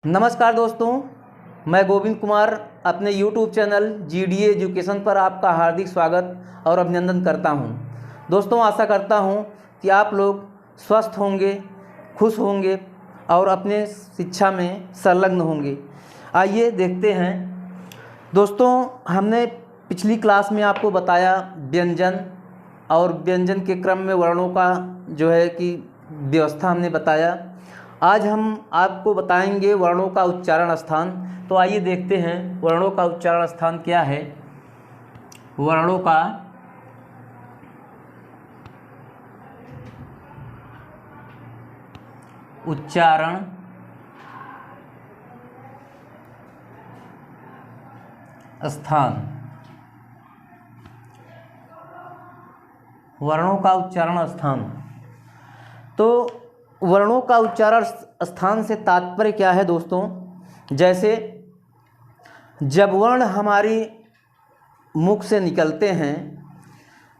नमस्कार दोस्तों, मैं गोविंद कुमार अपने YouTube चैनल GDA एजुकेशन पर आपका हार्दिक स्वागत और अभिनंदन करता हूं। दोस्तों, आशा करता हूं कि आप लोग स्वस्थ होंगे, खुश होंगे और अपने शिक्षा में संलग्न होंगे। आइए देखते हैं। दोस्तों, हमने पिछली क्लास में आपको बताया व्यंजन और व्यंजन के क्रम में वर्णों का जो है कि व्यवस्था हमने बताया। आज हम आपको बताएंगे वर्णों का उच्चारण स्थान। तो आइए देखते हैं वर्णों का उच्चारण स्थान क्या है। वर्णों का उच्चारण स्थान। वर्णों का उच्चारण स्थान। तो वर्णों का उच्चारण स्थान से तात्पर्य क्या है दोस्तों? जैसे जब वर्ण हमारी मुख से निकलते हैं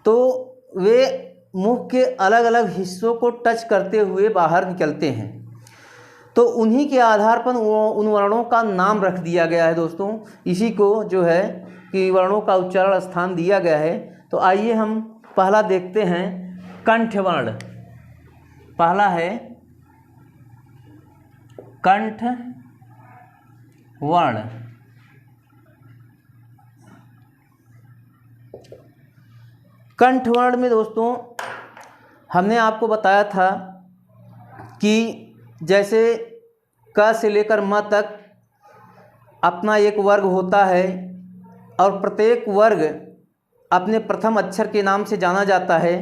तो वे मुख के अलग अलग हिस्सों को टच करते हुए बाहर निकलते हैं, तो उन्हीं के आधार पर उन वर्णों का नाम रख दिया गया है दोस्तों। इसी को जो है कि वर्णों का उच्चारण स्थान दिया गया है। तो आइए हम पहला देखते हैं, कंठ वर्ण। पहला है कंठ वर्ण। कंठ वर्ण में दोस्तों हमने आपको बताया था कि जैसे क से लेकर म तक अपना एक वर्ग होता है और प्रत्येक वर्ग अपने प्रथम अक्षर के नाम से जाना जाता है।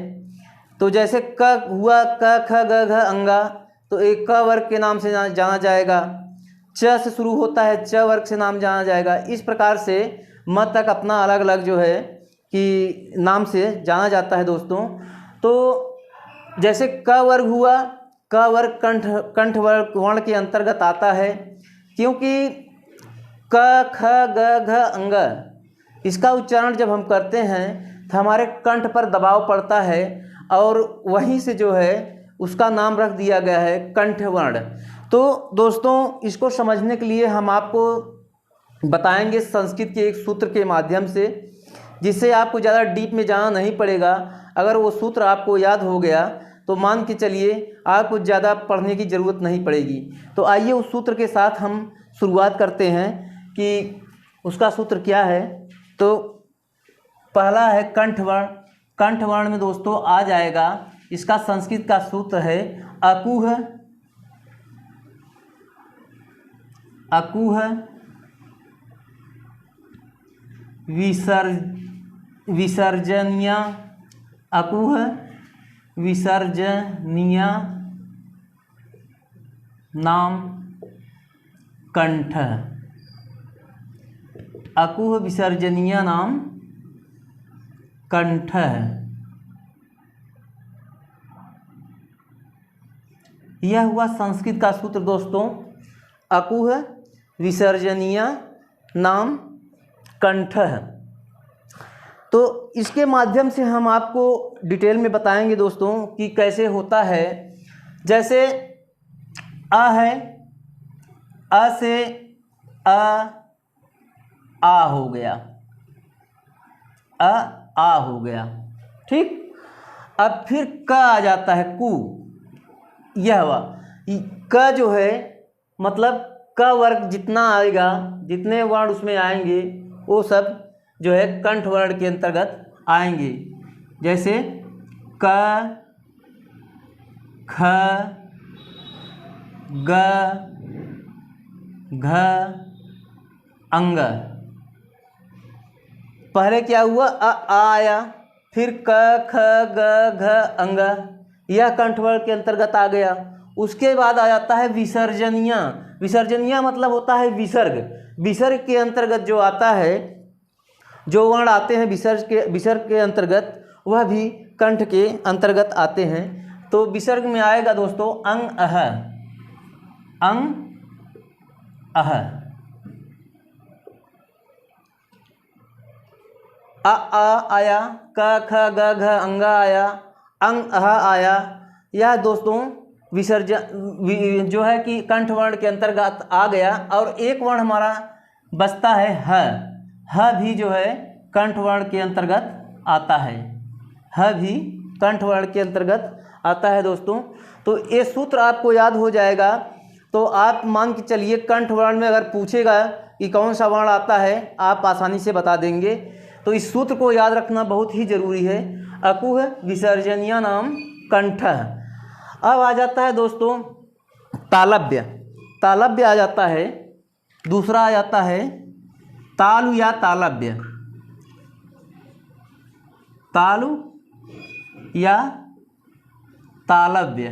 तो जैसे क हुआ, क ख ग घ अंगा, तो एक क वर्ग के नाम से जाना जाएगा। च से शुरू होता है, च वर्ग से नाम जाना जाएगा। इस प्रकार से म तक अपना अलग अलग जो है कि नाम से जाना जाता है दोस्तों। तो जैसे क वर्ग हुआ, क वर्ग कंठ वर्ग वर्ण के अंतर्गत आता है, क्योंकि क ख ग घ अंग इसका उच्चारण जब हम करते हैं तो हमारे कंठ पर दबाव पड़ता है और वहीं से जो है उसका नाम रख दिया गया है कंठ वर्ण। तो दोस्तों, इसको समझने के लिए हम आपको बताएंगे संस्कृत के एक सूत्र के माध्यम से, जिससे आपको ज़्यादा डीप में जाना नहीं पड़ेगा। अगर वो सूत्र आपको याद हो गया तो मान के चलिए आपको ज़्यादा पढ़ने की ज़रूरत नहीं पड़ेगी। तो आइए उस सूत्र के साथ हम शुरुआत करते हैं कि उसका सूत्र क्या है। तो पहला है कंठ वर्ण। कंठ वर्ण में दोस्तों आ जाएगा, इसका संस्कृत का सूत्र है अकुह अकुह विसर्जनीय अकुह विसर्जनीय नाम कंठ। अकुह विसर्जनीय नाम कंठ है। यह हुआ संस्कृत का सूत्र दोस्तों, अकुह विसर्जनीय नाम कंठ है। तो इसके माध्यम से हम आपको डिटेल में बताएंगे दोस्तों कि कैसे होता है। जैसे अ है, अ से आ हो गया, आ हो गया, ठीक। अब फिर क आ जाता है, कु। यह हुआ क जो है, मतलब क वर्ग जितना आएगा, जितने वर्ण उसमें आएंगे वो सब जो है कंठ वर्ण के अंतर्गत आएंगे। जैसे क ख ग घ अंग। पहले क्या हुआ, आया, फिर क ख ग घ अंग, यह कंठ वर्ण के अंतर्गत आ गया। उसके बाद आ जाता है विसर्जनीय। विसर्जनीय मतलब होता है विसर्ग। विसर्ग के अंतर्गत जो आता है, जो वर्ण आते हैं विसर्ग के अंतर्गत, वह भी कंठ के अंतर्गत आते हैं। तो विसर्ग में आएगा दोस्तों अंग अह, अंग अह, आ आया, क ख ग घ अंगा आया, अंग अह आया। यह दोस्तों जो है कि कंठ वर्ण के अंतर्गत आ गया, और एक वर्ण हमारा बचता है ह भी जो है कंठ वर्ण के अंतर्गत आता है, ह भी कंठ वर्ण के अंतर्गत आता है दोस्तों। तो ये सूत्र आपको याद हो जाएगा। तो आप मान के चलिए कंठ वर्ण में अगर पूछेगा कि कौन सा वर्ण आता है, आप आसानी से बता देंगे। तो इस सूत्र को याद रखना बहुत ही जरूरी है। अकुह विसर्जनीय नाम कंठः। अब आ जाता है दोस्तों तालव्य। तालव्य आ जाता है, दूसरा आ जाता है तालु या तालव्य। तालु या तालव्य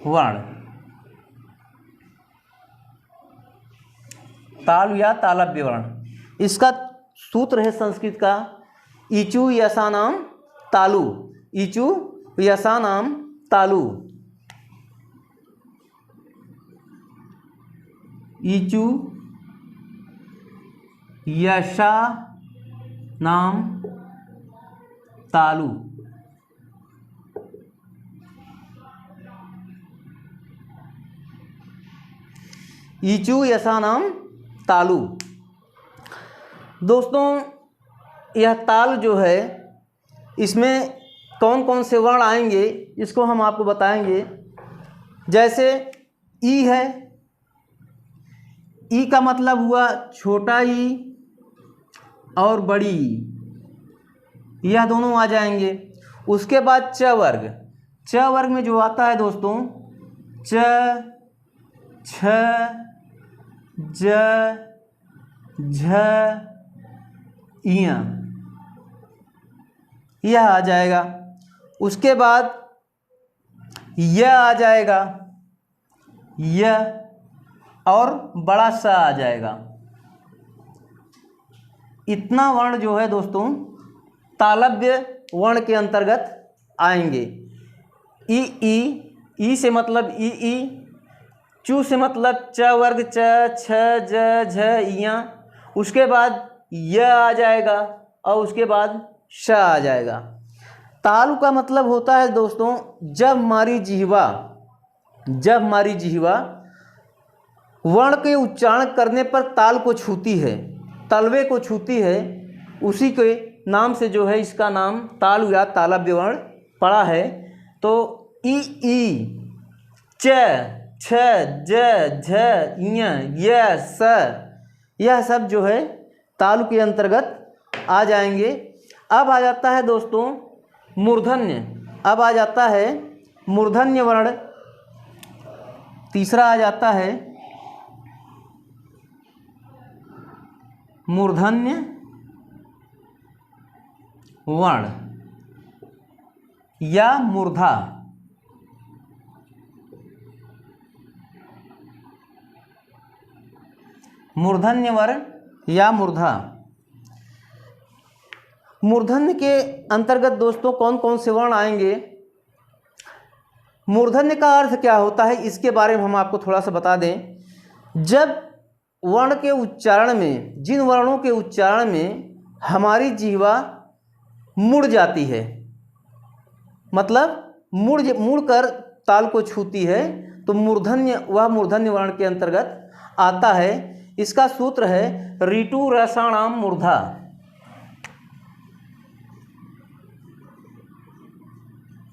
वर्ण, तालु या तालव्य वर्ण। इसका सूत्र है संस्कृत का इचु यसानाम तालु। इचु यसानाम तालु। इचु यशा नाम तालु। इचु यशा नाम तालु। दोस्तों यह ताल जो है, इसमें कौन कौन से वर्ण आएंगे इसको हम आपको बताएंगे। जैसे ई है, ई का मतलब हुआ छोटा ई और बड़ी ई, यह दोनों आ जाएंगे। उसके बाद च वर्ग। च वर्ग में जो आता है दोस्तों च, छ, ज, झ, इया, यह आ जाएगा। उसके बाद यह आ जाएगा, यह, और बड़ा सा आ जाएगा। इतना वर्ण जो है दोस्तों तालव्य वर्ण के अंतर्गत आएंगे। ई से मतलब ई, चू से मतलब च वर्ग च, छ, ज, झ, इया। उसके बाद य आ जाएगा और उसके बाद श आ जाएगा। तालु का मतलब होता है दोस्तों जब हमारी जिह्वा वर्ण के उच्चारण करने पर ताल को छूती है, तलवे को छूती है, उसी के नाम से जो है इसका नाम तालु या तालव्य वर्ण पड़ा है। तो ई, च, छ, ज, झ, ञ, य, स, यह सब जो है तालु के अंतर्गत आ जाएंगे। अब आ जाता है दोस्तों मूर्धन्य। अब आ जाता है मूर्धन्य वर्ण। तीसरा आ जाता है मूर्धन्य वर्ण या मूर्धा। मूर्धन्य वर्ण या मूर्धा। मूर्धन्य के अंतर्गत दोस्तों कौन कौन से वर्ण आएंगे, मूर्धन्य का अर्थ क्या होता है इसके बारे में हम आपको थोड़ा सा बता दें। जब वर्ण के उच्चारण में, जिन वर्णों के उच्चारण में हमारी जिह्वा मुड़ जाती है, मतलब मुड़ कर ताल को छूती है, तो मूर्धन्य, वह मूर्धन्य वर्ण के अंतर्गत आता है। इसका सूत्र है ऋतु रसाणाम मूर्धा।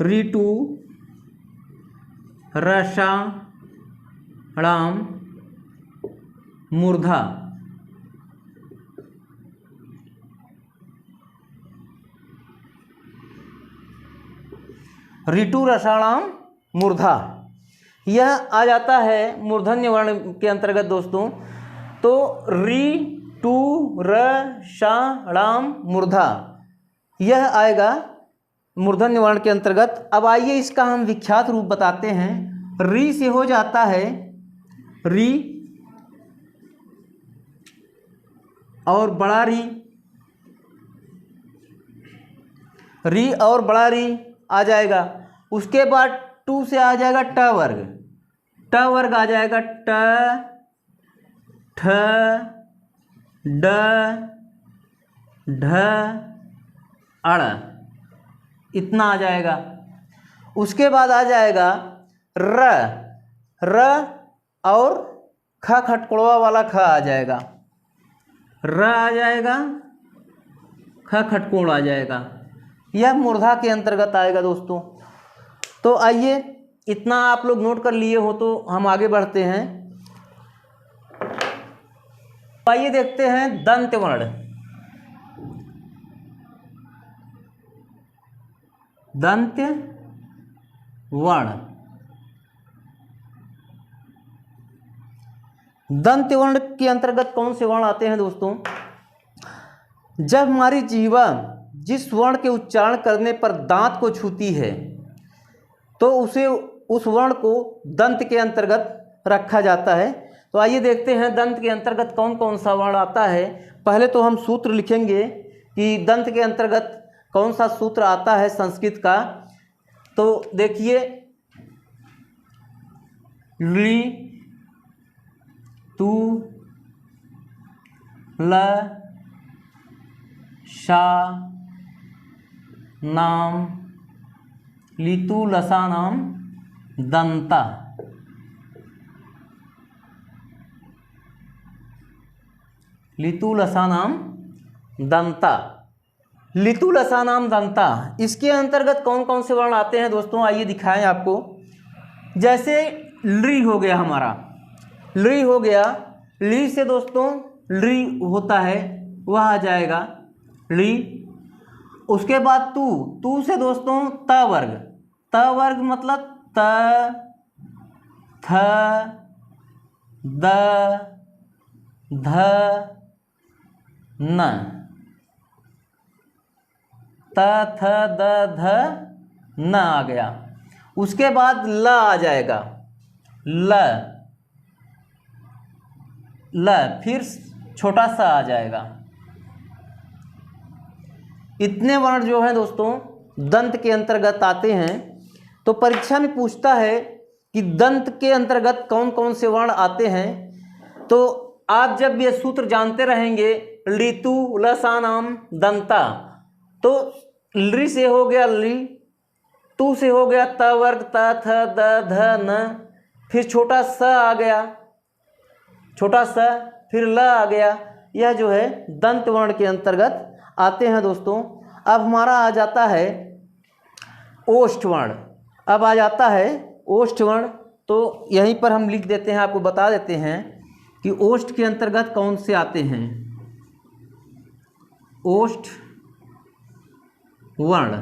ऋतु रसाणाम मूर्धा। ऋतु रसाणाम मूर्धा, यह आ जाता है मूर्धन्य वर्ण के अंतर्गत दोस्तों। तो ऋतु रसाणाम मूर्धा, यह आएगा मूर्धन्य वर्ण के अंतर्गत। अब आइए इसका हम विख्यात रूप बताते हैं। री से हो जाता है री और बड़ा री और बड़ा री आ जाएगा। उसके बाद टू से आ जाएगा ट वर्ग। ट वर्ग आ जाएगा ट, ठ, ड, ढ, अड़, इतना आ जाएगा। उसके बाद आ जाएगा र, र और ख खटकोड़वा वाला ख आ जाएगा, र आ जाएगा, ख खटकोड़ आ जाएगा। यह मूर्धा के अंतर्गत आएगा दोस्तों। तो आइए, इतना आप लोग नोट कर लिए हो तो हम आगे बढ़ते हैं। आइए देखते हैं दंत वर्ण। दंत वर्ण, दंत वर्ण के अंतर्गत कौन से वर्ण आते हैं दोस्तों? जब हमारी जीवा जिस वर्ण के उच्चारण करने पर दांत को छूती है तो उसे उस वर्ण को दंत के अंतर्गत रखा जाता है। तो आइए देखते हैं दंत के अंतर्गत कौन कौन सा वर्ण आता है। पहले तो हम सूत्र लिखेंगे कि दंत के अंतर्गत कौन सा सूत्र आता है संस्कृत का। तो देखिए, ली, तू, ल, शा, नाम, लितु लसा नाम दंता। लितु लसा नाम दंता, लितु लसा नाम दंता। इसके अंतर्गत कौन कौन से वर्ण आते हैं दोस्तों? आइए दिखाएं आपको। जैसे ली हो गया हमारा, ली हो गया, ली से दोस्तों ली होता है, वह आ जाएगा ली। उसके बाद तू, तू से दोस्तों त वर्ग, त वर्ग मतलब त, थ, द, ध, न, त, थ, द, ध, न आ गया। उसके बाद ल आ जाएगा, ल, ल, फिर छोटा सा आ जाएगा। इतने वर्ण जो है दोस्तों दंत के अंतर्गत आते हैं। तो परीक्षा में पूछता है कि दंत के अंतर्गत कौन कौन से वर्ण आते हैं। तो आप जब ये सूत्र जानते रहेंगे, लितु लसा नाम दंता, तो ली से हो गया ली, तू से हो गया त वर्ग, त, थ, द, ध, न, फिर छोटा स आ गया, छोटा स, फिर ल आ गया। यह जो है दंत वर्ण के अंतर्गत आते हैं दोस्तों। अब हमारा आ जाता है ओष्ठ वर्ण। अब आ जाता है ओष्ठ वर्ण। तो यहीं पर हम लिख देते हैं, आपको बता देते हैं कि ओष्ठ के अंतर्गत कौन से आते हैं। ओष्ठ वर्ण,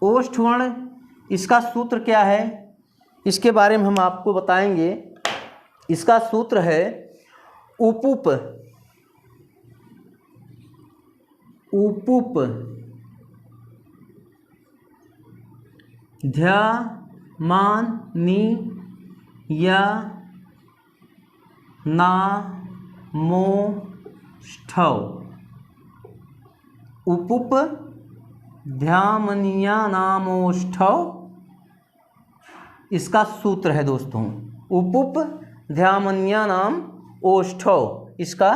ओष्ठ वर्ण, इसका सूत्र क्या है इसके बारे में हम आपको बताएंगे। इसका सूत्र है उपुप, उपुप, ध्या, मान, नी, या, ना, मो, ष्ठौ। उपुप, ध्यामनिया, नामोष्ठौ, इसका सूत्र है दोस्तों। उपुप, ध्यामनिया, नाम ओष्ठौ, इसका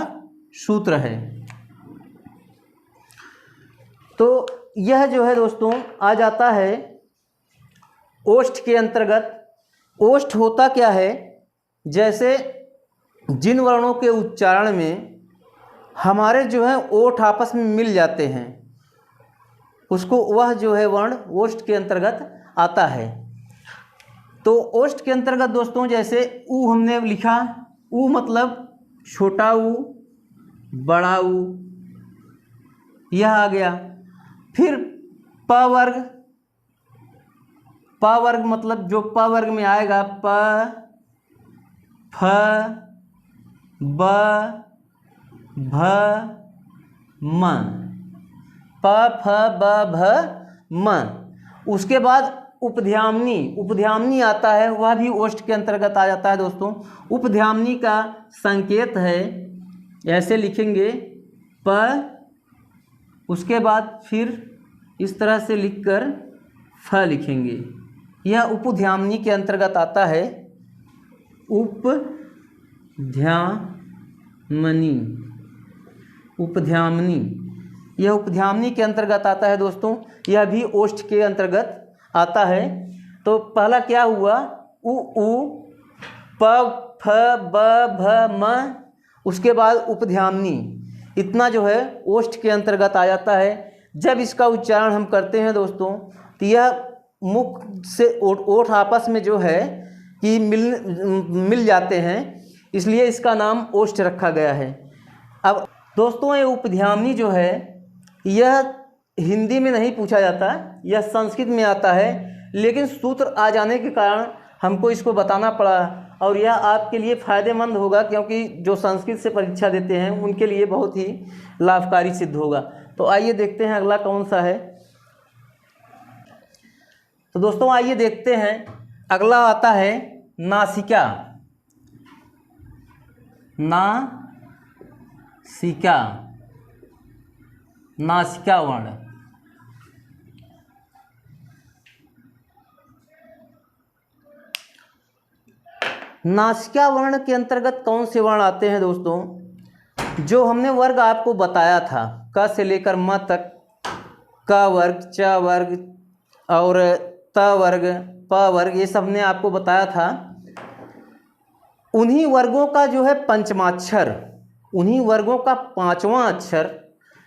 सूत्र है। तो यह जो है दोस्तों आ जाता है ओष्ठ के अंतर्गत। ओष्ठ होता क्या है? जैसे जिन वर्णों के उच्चारण में हमारे जो है ओठ आपस में मिल जाते हैं, उसको वह जो है वर्ण ओष्ठ के अंतर्गत आता है। तो ओष्ठ के अंतर्गत दोस्तों जैसे ऊ हमने लिखा, ऊ मतलब छोटा ऊ, बड़ा ऊ, यह आ गया। फिर प वर्ग, प वर्ग मतलब जो प वर्ग में आएगा, प, फ, ब, भ, म, प, फ, ब, भ, म। उसके बाद उपध्यामनी, उपध्यामनी आता है, वह भी ओष्ठ के अंतर्गत आ जाता है दोस्तों। उपध्यामनी का संकेत है, ऐसे लिखेंगे प, उसके बाद फिर इस तरह से लिखकर फ लिखेंगे। यह उपध्यामनी के अंतर्गत आता है। उपध्यामनी, उपध्यामनी, यह उपध्यामनी के अंतर्गत आता है दोस्तों। यह भी ओष्ठ के अंतर्गत आता है। तो पहला क्या हुआ, उ प फ ब भ म, उसके बाद उपध्यानी, इतना जो है ओष्ठ के अंतर्गत आ जाता है। जब इसका उच्चारण हम करते हैं दोस्तों तो यह मुख से ओठ आपस में जो है कि मिल जाते हैं, इसलिए इसका नाम ओष्ठ रखा गया है। अब दोस्तों ये उपध्यानी जो है यह हिंदी में नहीं पूछा जाता, यह संस्कृत में आता है, लेकिन सूत्र आ जाने के कारण हमको इसको बताना पड़ा और यह आपके लिए फ़ायदेमंद होगा, क्योंकि जो संस्कृत से परीक्षा देते हैं उनके लिए बहुत ही लाभकारी सिद्ध होगा। तो आइए देखते हैं अगला कौन सा है। तो दोस्तों आइए देखते हैं, अगला आता है नासिका। नासिका, नासिका वर्ण। नासिका वर्ण के अंतर्गत कौन से वर्ण आते हैं दोस्तों? जो हमने वर्ग आपको बताया था, क से लेकर म तक, क वर्ग, च वर्ग और त वर्ग, प वर्ग, ये सब ने आपको बताया था। उन्हीं वर्गों का जो है पंचमाक्षर, उन्हीं वर्गों का पांचवां अक्षर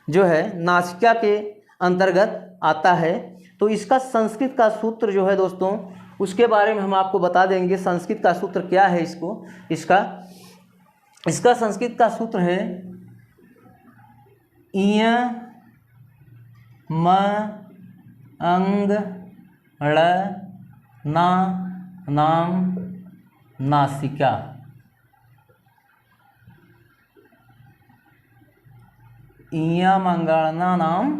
जो है नासिका के अंतर्गत आता है। तो इसका संस्कृत का सूत्र जो है दोस्तों, उसके बारे में हम आपको बता देंगे। संस्कृत का सूत्र क्या है इसका संस्कृत का सूत्र है इय म अंग ळ ना नाम नासिका। इयम अंगणना नाम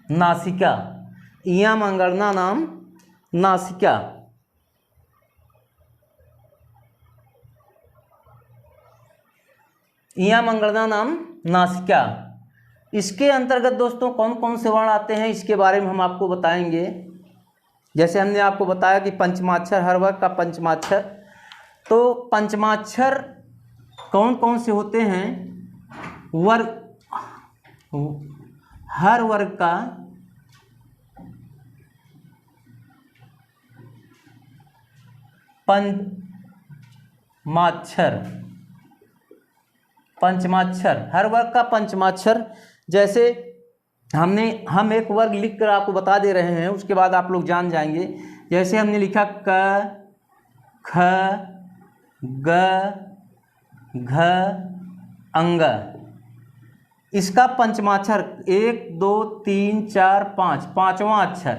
नासिका, इयम अंगणना नाम नासिका। इयम अंगणना नाम नासिका। इसके अंतर्गत दोस्तों कौन कौन से वर्ण आते हैं इसके बारे में हम आपको बताएंगे। जैसे हमने आपको बताया कि पंचमाक्षर, हर वर्ग का पंचमाक्षर। तो पंचमाक्षर कौन कौन से होते हैं? हर वर्ग का पंचमाक्षर, हर वर्ग का पंचमाक्षर। जैसे हम एक वर्ग लिख कर आपको बता दे रहे हैं, उसके बाद आप लोग जान जाएंगे। जैसे हमने लिखा क ख ग घ अंग, इसका पंचमाक्षर 1 2 3 4 5, पांचवां अक्षर।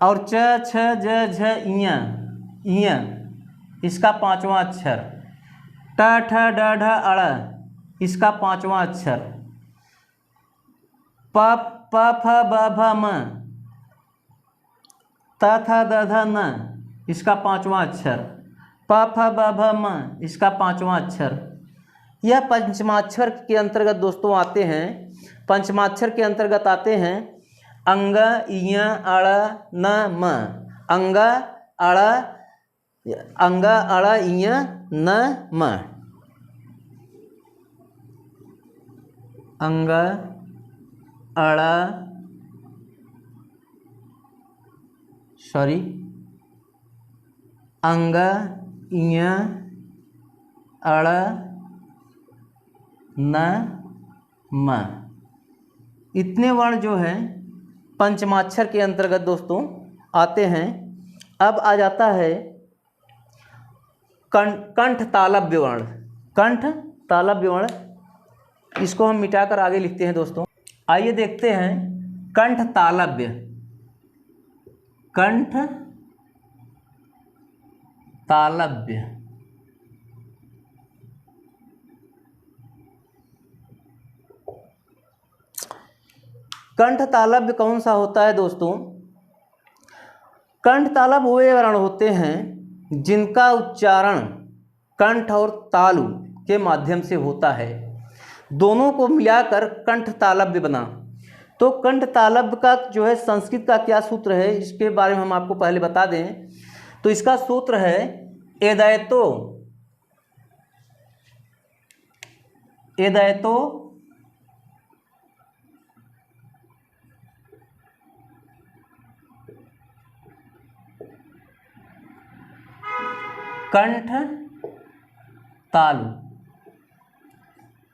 और च छ ज झ इय, इसका पांचवां अक्षर। ट ठ ड ढ अड़, इसका पांचवां अक्षर। प प फ ब भ म, त थ द ध न, इसका पांचवां अक्षर। प फ ब भ म, इसका पांचवां अक्षर। यह पंचमाक्षर के अंतर्गत दोस्तों आते हैं। पंचमाक्षर के अंतर्गत आते हैं अंग इय अड़ न म, अंग अड़ इय न म, अंग अड़ अंग इय अड़ न म, इतने वर्ण जो हैं पंचमाक्षर के अंतर्गत दोस्तों आते हैं। अब आ जाता है कंठ तालव्य वर्ण। कंठ तालव्य वर्ण, इसको हम मिटाकर आगे लिखते हैं दोस्तों। आइए देखते हैं कंठ तालव्य। कंठ तालव्य, कंठ तालव्य कौन सा होता है दोस्तों? कंठ तालव्य वे वर्ण होते हैं जिनका उच्चारण कंठ और तालु के माध्यम से होता है, दोनों को मिलाकर कंठ तालव्य बना। तो कंठ तालव्य का जो है संस्कृत का क्या सूत्र है, इसके बारे में हम आपको पहले बता दें। तो इसका सूत्र है एदैतो कंठ तालु,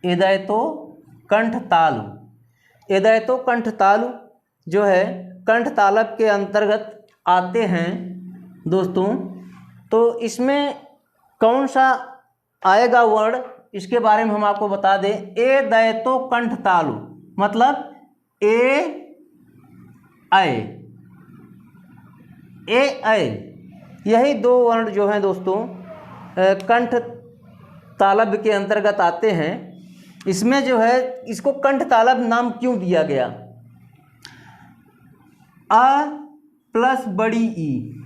एदैतो कंठ तालु। एदैतो कंठ तालु जो है कंठ तालब के अंतर्गत आते हैं दोस्तों। तो इसमें कौन सा आएगा वर्ड, इसके बारे में हम आपको बता दें। एदैतो कंठ तालु मतलब ए ऐ यही दो वर्ण जो हैं दोस्तों कंठ तालब के अंतर्गत आते हैं। इसमें जो है इसको कंठ तालब नाम क्यों दिया गया? अ प्लस बड़ी ई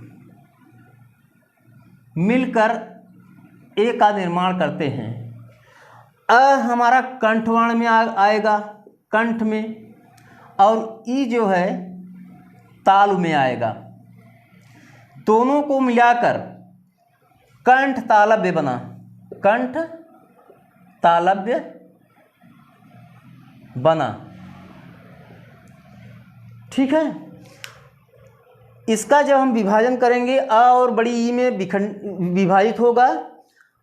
मिलकर ए का निर्माण करते हैं। अ हमारा कंठवर्ण में आएगा, कंठ में, और ई जो है तालु में आएगा। दोनों को मिलाकर कंठ तालव्य बना, कंठ तालव्य बना। ठीक है। इसका जब हम विभाजन करेंगे अ और बड़ी ई में विभाजित होगा।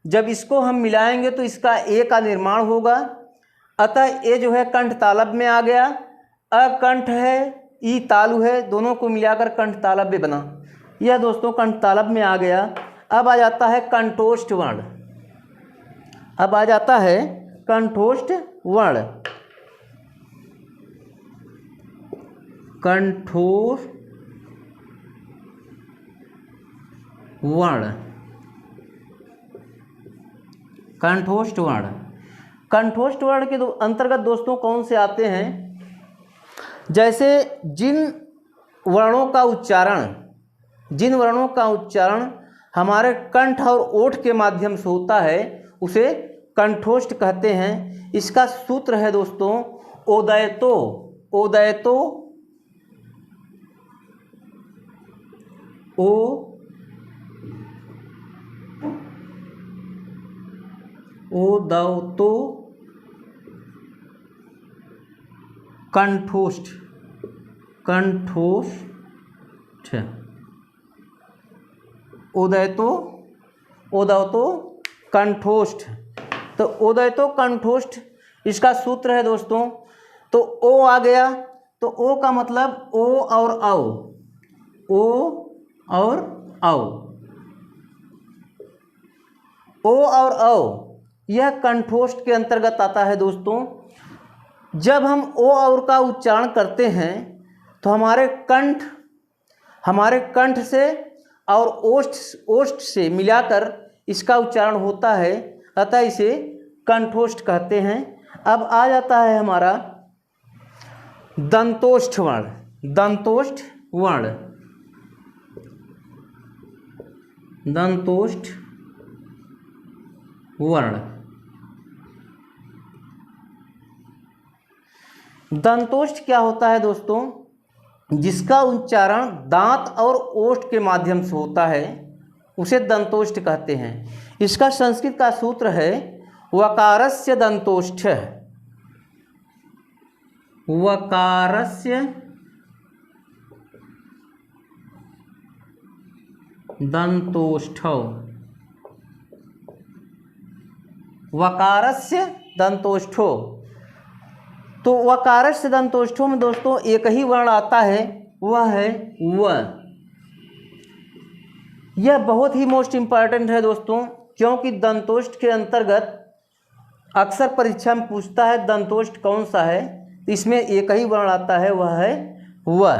जब इसको हम मिलाएंगे तो इसका ए का निर्माण होगा। अतः ए जो है कंठ तालब में आ गया। अ कंठ है, ई तालु है, दोनों को मिलाकर कंठ तालव्य बना। यह दोस्तों कंठ तालब में आ गया। अब आ जाता है कंठोष्ठ वर्ण। अब आ जाता है कंठोष्ठ वर्ण। कंठोष्ठ वर्ण, कंठोष्ठ वर्ण। कंठोष्ठ वर्ण के अंतर्गत दोस्तों कौन से आते हैं? जैसे जिन वर्णों का उच्चारण हमारे कंठ और ओठ के माध्यम से होता है उसे कंठोष्ठ कहते हैं। इसका सूत्र है दोस्तों ओदैतो, ओदैतो ओदैतो कंठोष्ठ, कंठोष्ठ, ओदैतो कंठोष्ठ। तो ओदैतो कंठोष्ठ इसका सूत्र है दोस्तों। तो ओ आ गया, तो ओ का मतलब ओ और औ, ओ और औ, ओ और औ यह कंठोष्ठ के अंतर्गत आता है दोस्तों। जब हम ओ और का उच्चारण करते हैं तो हमारे कंठ से और ओष्ठ से मिलाकर इसका उच्चारण होता है, अतः इसे कंठोष्ठ कहते हैं। अब आ जाता है हमारा दंतोष्ठ वर्ण। दंतोष्ठ वर्ण, दंतोष्ठ वर्ण। दंतोष्ठ क्या होता है दोस्तों? जिसका उच्चारण दांत और ओष्ठ के माध्यम से होता है उसे दंतोष्ठ कहते हैं। इसका संस्कृत का सूत्र है वकारस्य दंतोष्ठ, वकारस्य दंतोष्ठौ, वकारस्य दंतोष्ठो। तो वकारस्य दंतोष्ठो में दोस्तों एक ही वर्ण आता है, वह है व। यह बहुत ही मोस्ट इम्पॉर्टेंट है दोस्तों, क्योंकि दंतोष्ठ के अंतर्गत अक्सर परीक्षा में पूछता है दंतोष्ठ कौन सा है। तो इसमें एक ही वर्ण आता है, वह है व।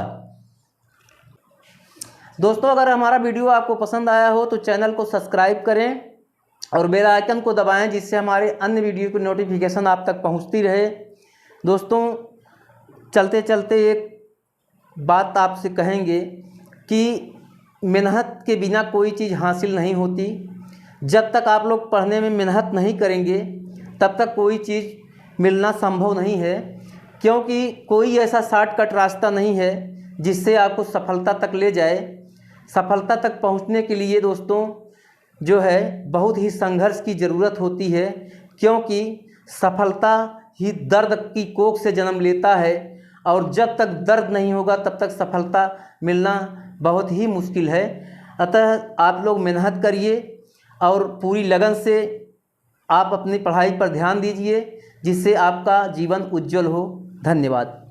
दोस्तों अगर हमारा वीडियो आपको पसंद आया हो तो चैनल को सब्सक्राइब करें और बेल आइकन को दबाएं, जिससे हमारे अन्य वीडियो की नोटिफिकेशन आप तक पहुंचती रहे। दोस्तों चलते चलते एक बात आपसे कहेंगे कि मेहनत के बिना कोई चीज़ हासिल नहीं होती। जब तक आप लोग पढ़ने में मेहनत नहीं करेंगे तब तक कोई चीज़ मिलना संभव नहीं है, क्योंकि कोई ऐसा शॉर्टकट रास्ता नहीं है जिससे आपको सफलता तक ले जाए। सफलता तक पहुंचने के लिए दोस्तों जो है बहुत ही संघर्ष की ज़रूरत होती है, क्योंकि सफलता ही दर्द की कोख से जन्म लेता है, और जब तक दर्द नहीं होगा तब तक सफलता मिलना बहुत ही मुश्किल है। अतः आप लोग मेहनत करिए और पूरी लगन से आप अपनी पढ़ाई पर ध्यान दीजिए, जिससे आपका जीवन उज्जवल हो। धन्यवाद।